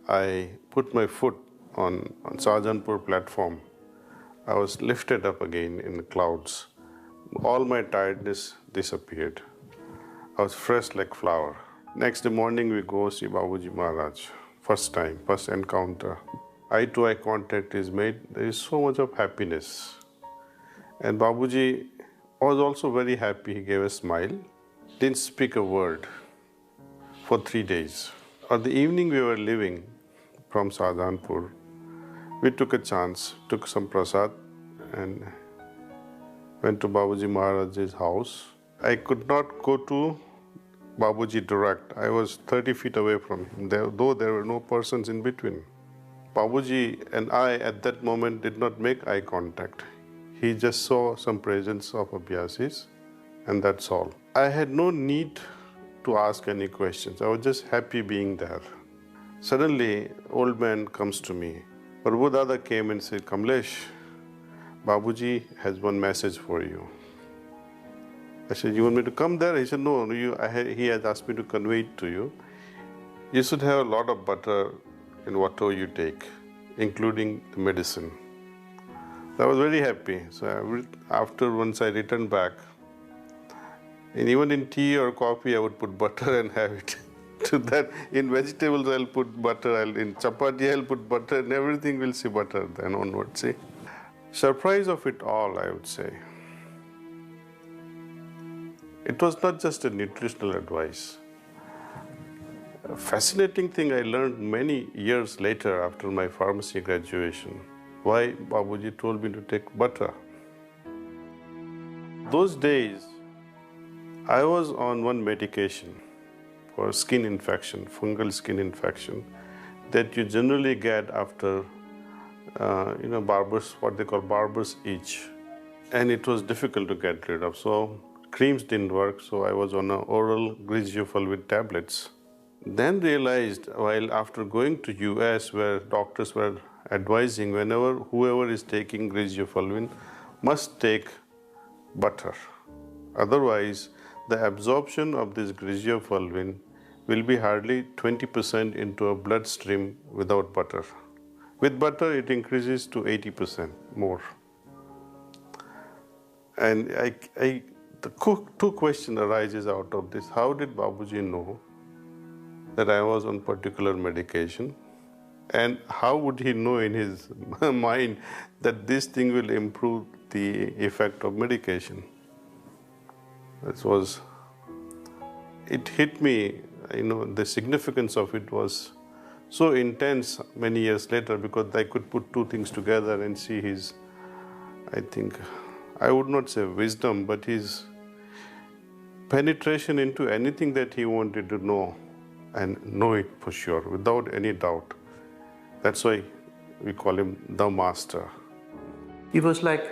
I put my foot on Shahjahanpur platform, I was lifted up again in the clouds. All my tiredness disappeared. I was fresh like flower. Next morning we go see Babuji Maharaj. First time, first encounter. Eye to eye contact is made. There is so much of happiness. And Babuji was also very happy. He gave a smile. Didn't speak a word for 3 days. On the evening we were leaving from Shahjahanpur, we took a chance, took some prasad and went to Babuji Maharaj's house. I could not go to Babuji direct. I was 30 feet away from him, though there were no persons in between. Babuji and I at that moment did not make eye contact. He just saw some presence of Abhyasis and that's all. I had no need to ask any questions. I was just happy being there. Suddenly, old man comes to me. Prabhu Dada came and said, Kamlesh, Babuji has one message for you. I said, you want me to come there? He said, no, he has asked me to convey it to you. You should have a lot of butter in whatever you take, including the medicine. So I was very happy. So once I returned back, and even in tea or coffee, I would put butter and have it. To that, in vegetables, I'll put butter. In chapati, I'll put butter, and everything will see butter then onwards. See? Surprise of it all, I would say. It was not just a nutritional advice. A fascinating thing I learned many years later after my pharmacy graduation. Why Babuji told me to take butter. Those days, I was on one medication for skin infection, fungal skin infection, that you generally get after, what they call barber's itch. And it was difficult to get rid of. So creams didn't work, so I was on oral griseofulvin tablets. Then realized, while after going to US, where doctors were advising whoever is taking griseofulvin must take butter. Otherwise, the absorption of this griseofulvin will be hardly 20% into a bloodstream without butter. With butter, it increases to 80% more. And two questions arises out of this. How did Babuji know that I was on particular medication? And how would he know in his mind that this thing will improve the effect of medication? It hit me, the significance of it was so intense many years later because I could put two things together and see his, I would not say wisdom, but his penetration into anything that he wanted to know and know it for sure, without any doubt. That's why we call him the master. He was like